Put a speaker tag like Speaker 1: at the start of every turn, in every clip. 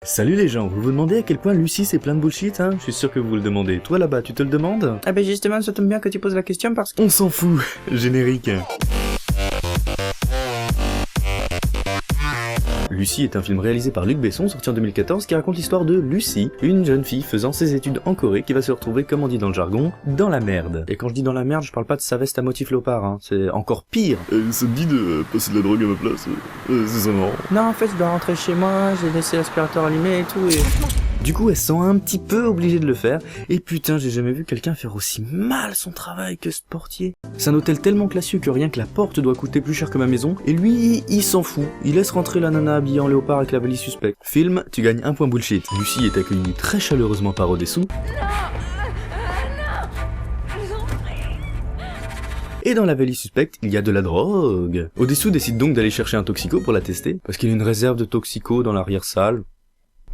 Speaker 1: Salut les gens, vous vous demandez à quel point Lucie c'est plein de bullshit, hein? Je suis sûr que vous vous le demandez. Toi là-bas, tu te le demandes?
Speaker 2: Ah bah justement, ça tombe bien que tu poses la question parce que...
Speaker 1: On s'en fout. Générique. Lucie est un film réalisé par Luc Besson, sorti en 2014, qui raconte l'histoire de Lucie, une jeune fille faisant ses études en Corée, qui va se retrouver, comme on dit dans le jargon, dans la merde. Et quand je dis dans la merde, je parle pas de sa veste à motif léopard, hein, c'est encore pire.
Speaker 3: Ça me dit de passer de la drogue à ma place, c'est ça marrant.
Speaker 2: Non, en fait, je dois rentrer chez moi, j'ai laissé l'aspirateur allumé et tout, et...
Speaker 1: Du coup, elle se sent un petit peu obligée de le faire, et putain, j'ai jamais vu quelqu'un faire aussi mal son travail que ce portier. C'est un hôtel tellement classieux que rien que la porte doit coûter plus cher que ma maison, et lui, il s'en fout. Il laisse rentrer la nana habillée en léopard avec la valise suspecte. Film, tu gagnes un point bullshit. Lucie est accueillie très chaleureusement par Odessou. Et dans la valise suspecte, il y a de la drogue. Odessou décide donc d'aller chercher un toxico pour la tester, parce qu'il y a une réserve de toxico dans l'arrière-salle.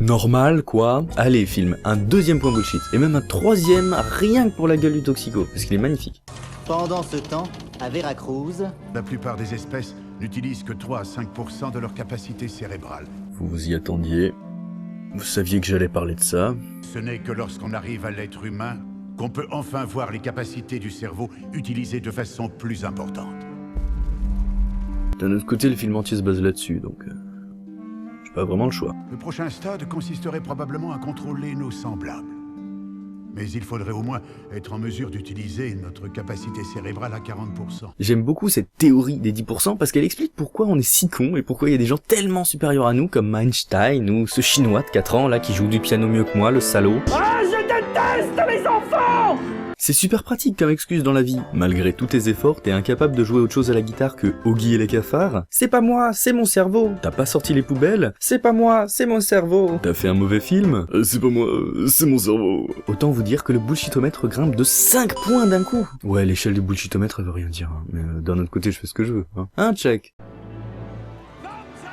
Speaker 1: Normal, quoi. Allez, film, un deuxième point bullshit. Et même un troisième, rien que pour la gueule du toxico, parce qu'il est magnifique.
Speaker 4: Pendant ce temps, à Veracruz...
Speaker 5: La plupart des espèces n'utilisent que 3 à 5% de leur capacité cérébrale.
Speaker 1: Vous vous y attendiez. Vous saviez que j'allais parler de ça.
Speaker 5: Ce n'est que lorsqu'on arrive à l'être humain qu'on peut enfin voir les capacités du cerveau utilisées de façon plus importante.
Speaker 1: D'un autre côté, le film entier se base là-dessus, donc... j'ai pas vraiment le choix.
Speaker 5: Le prochain stade consisterait probablement à contrôler nos semblables. Mais il faudrait au moins être en mesure d'utiliser notre capacité cérébrale à 40%.
Speaker 1: J'aime beaucoup cette théorie des 10% parce qu'elle explique pourquoi on est si con et pourquoi il y a des gens tellement supérieurs à nous comme Einstein ou ce chinois de 4 ans là qui joue du piano mieux que moi, le salaud.
Speaker 2: Ah, je déteste mes enfants!
Speaker 1: C'est super pratique comme excuse dans la vie. Malgré tous tes efforts, t'es incapable de jouer autre chose à la guitare que Oggy et les cafards.
Speaker 2: C'est pas moi, c'est mon cerveau.
Speaker 1: T'as pas sorti les poubelles.
Speaker 2: C'est pas moi, c'est mon cerveau.
Speaker 1: T'as fait un mauvais film.
Speaker 3: C'est pas moi, c'est mon cerveau.
Speaker 1: Autant vous dire que le bullshitomètre grimpe de 5 points d'un coup. Ouais, l'échelle du bullshitomètre elle veut rien dire, hein. Mais d'un autre côté je fais ce que je veux, hein. Un check.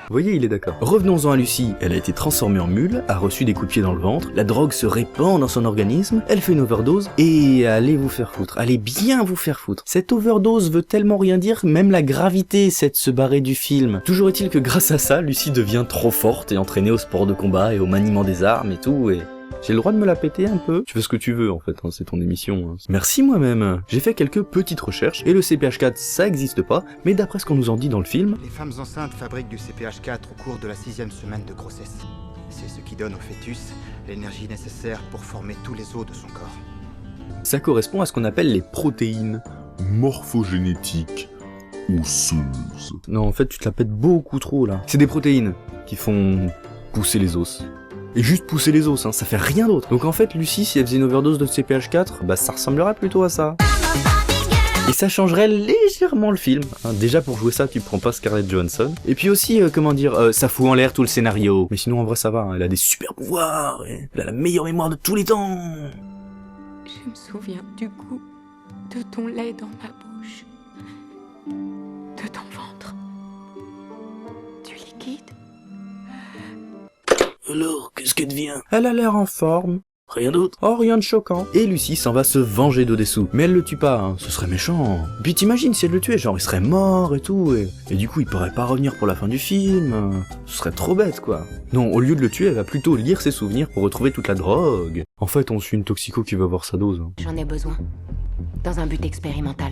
Speaker 1: Vous voyez, il est d'accord. Revenons-en à Lucie. Elle a été transformée en mule, a reçu des coups de pied dans le ventre, la drogue se répand dans son organisme, elle fait une overdose, et allez vous faire foutre. Allez bien vous faire foutre. Cette overdose veut tellement rien dire, même la gravité c'est de se barrer du film. Toujours est-il que grâce à ça, Lucie devient trop forte et entraînée au sport de combat et au maniement des armes et tout, et... j'ai le droit de me la péter un peu. Tu fais ce que tu veux en fait, hein, c'est ton émission. Hein. Merci moi-même. J'ai fait quelques petites recherches et le CPH4 ça existe pas, mais d'après ce qu'on nous en dit dans le film...
Speaker 6: Les femmes enceintes fabriquent du CPH4 au cours de la 6e semaine de grossesse. C'est ce qui donne au fœtus l'énergie nécessaire pour former tous les os de son corps.
Speaker 1: Ça correspond à ce qu'on appelle les protéines.
Speaker 3: Morphogénétique osseuse.
Speaker 1: Non en fait tu te la pètes beaucoup trop là. C'est des protéines qui font pousser les os. Et juste pousser les os, hein, ça fait rien d'autre. Donc en fait, Lucie, si elle faisait une overdose de CPH4, bah ça ressemblerait plutôt à ça. Et ça changerait légèrement le film. Hein, déjà pour jouer ça, tu prends pas Scarlett Johansson. Et puis aussi, comment dire, ça fout en l'air tout le scénario. Mais sinon en vrai ça va, hein, elle a des super pouvoirs, et elle a la meilleure mémoire de tous les temps.
Speaker 7: Je me souviens du goût de ton lait dans ma bouche, de ton ventre, du liquide.
Speaker 1: Alors, qu'est-ce qu'elle devient?
Speaker 2: Elle a l'air en forme.
Speaker 1: Rien d'autre.
Speaker 2: Oh, rien de choquant.
Speaker 1: Et Lucie s'en va se venger d'Odessou. Mais elle le tue pas, hein, ce serait méchant. Puis t'imagines si elle le tuait, genre il serait mort et tout, et du coup il pourrait pas revenir pour la fin du film. Ce serait trop bête quoi. Non, au lieu de le tuer, elle va plutôt lire ses souvenirs pour retrouver toute la drogue. En fait, on suit une toxico qui va voir sa dose. Hein.
Speaker 7: J'en ai besoin. Dans un but expérimental.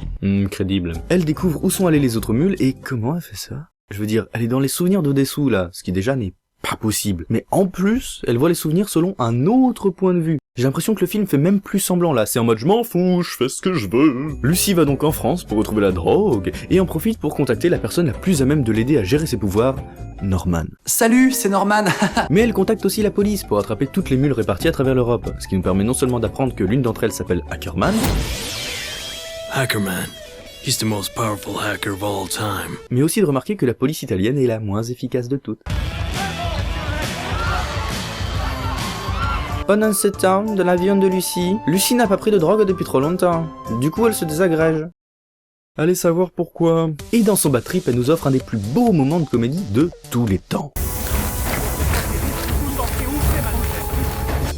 Speaker 1: Crédible. Elle découvre où sont allées les autres mules et comment elle fait ça? Je veux dire, elle est dans les souvenirs d'Odessou là, ce qui déjà n'est pas possible. Mais en plus, elle voit les souvenirs selon un autre point de vue. J'ai l'impression que le film fait même plus semblant là, c'est en mode je m'en fous, je fais ce que je veux. Lucie va donc en France pour retrouver la drogue, et en profite pour contacter la personne la plus à même de l'aider à gérer ses pouvoirs, Norman.
Speaker 8: Salut, c'est Norman.
Speaker 1: Mais elle contacte aussi la police pour attraper toutes les mules réparties à travers l'Europe, ce qui nous permet non seulement d'apprendre que l'une d'entre elles s'appelle Hackerman,
Speaker 9: Hackerman. He's the most powerful hacker of all time.
Speaker 1: Mais aussi de remarquer que la police italienne est la moins efficace de toutes.
Speaker 2: Pendant ce temps, dans l'avion de Lucie, Lucie n'a pas pris de drogue depuis trop longtemps. Du coup, elle se désagrège.
Speaker 1: Allez savoir pourquoi. Et dans son bad trip, elle nous offre un des plus beaux moments de comédie de tous les temps.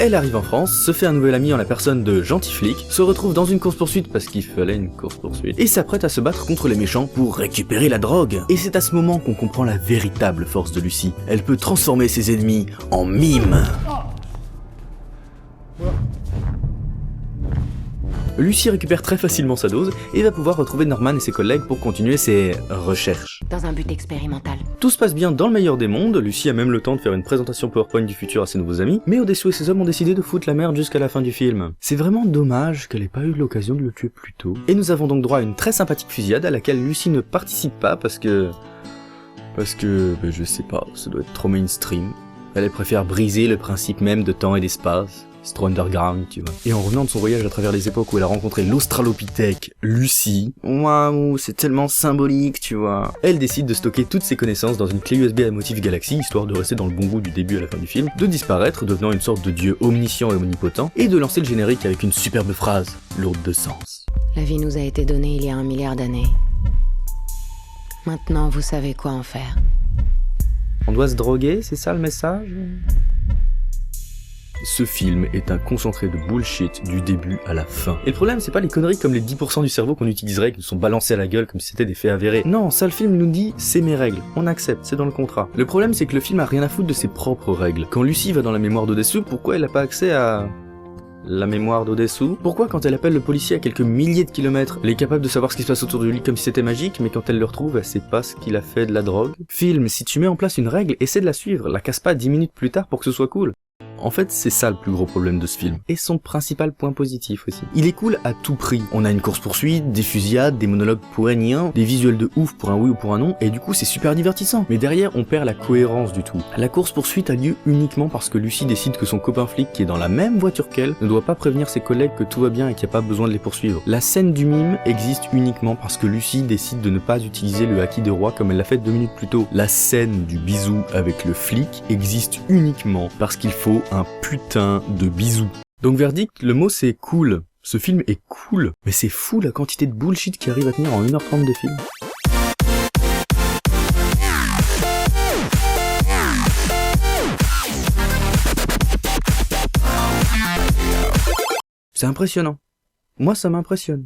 Speaker 1: Elle arrive en France, se fait un nouvel ami en la personne de Gentil Flic, se retrouve dans une course-poursuite parce qu'il fallait une course-poursuite, et s'apprête à se battre contre les méchants pour récupérer la drogue. Et c'est à ce moment qu'on comprend la véritable force de Lucy. Elle peut transformer ses ennemis en mimes. Lucy récupère très facilement sa dose et va pouvoir retrouver Norman et ses collègues pour continuer ses recherches.
Speaker 7: Dans un but expérimental.
Speaker 1: Tout se passe bien dans le meilleur des mondes, Lucy a même le temps de faire une présentation PowerPoint du futur à ses nouveaux amis, mais Odessou et ses hommes ont décidé de foutre la merde jusqu'à la fin du film. C'est vraiment dommage qu'elle ait pas eu l'occasion de le tuer plus tôt. Et nous avons donc droit à une très sympathique fusillade à laquelle Lucy ne participe pas parce que je sais pas, ça doit être trop mainstream. Elle préfère briser le principe même de temps et d'espace. C'est trop underground, tu vois. Et en revenant de son voyage à travers les époques où elle a rencontré l'Australopithèque, Lucy, waouh, c'est tellement symbolique, tu vois. Elle décide de stocker toutes ses connaissances dans une clé USB à motif Galaxy, histoire de rester dans le bon goût du début à la fin du film, de disparaître, devenant une sorte de dieu omniscient et omnipotent, et de lancer le générique avec une superbe phrase, lourde de sens.
Speaker 7: La vie nous a été donnée il y a 1 milliard d'années. Maintenant, vous savez quoi en faire.
Speaker 1: On doit se droguer, c'est ça le message ? Ce film est un concentré de bullshit du début à la fin. Et le problème, c'est pas les conneries comme les 10% du cerveau qu'on utiliserait, qui nous sont balancés à la gueule comme si c'était des faits avérés. Non, ça le film nous dit, c'est mes règles. On accepte, c'est dans le contrat. Le problème, c'est que le film a rien à foutre de ses propres règles. Quand Lucy va dans la mémoire d'Odessou, pourquoi elle a pas accès à... la mémoire d'Odessou? Pourquoi quand elle appelle le policier à quelques milliers de kilomètres, elle est capable de savoir ce qui se passe autour de lui comme si c'était magique, mais quand elle le retrouve, elle sait pas ce qu'il a fait de la drogue? Film, si tu mets en place une règle, essaie de la suivre, la casse pas 10 minutes plus tard pour que ce soit cool. En fait, c'est ça le plus gros problème de ce film. Et son principal point positif aussi. Il est cool à tout prix. On a une course-poursuite, des fusillades, des monologues poignants, des visuels de ouf pour un oui ou pour un non, et du coup c'est super divertissant. Mais derrière, on perd la cohérence du tout. La course-poursuite a lieu uniquement parce que Lucy décide que son copain flic qui est dans la même voiture qu'elle ne doit pas prévenir ses collègues que tout va bien et qu'il n'y a pas besoin de les poursuivre. La scène du mime existe uniquement parce que Lucy décide de ne pas utiliser le haki de roi comme elle l'a fait 2 minutes plus tôt. La scène du bisou avec le flic existe uniquement parce qu'il faut un putain de bisou. Donc verdict, le mot c'est cool. Ce film est cool, mais c'est fou la quantité de bullshit qui arrive à tenir en 1h30 de film. C'est impressionnant. Moi ça m'impressionne.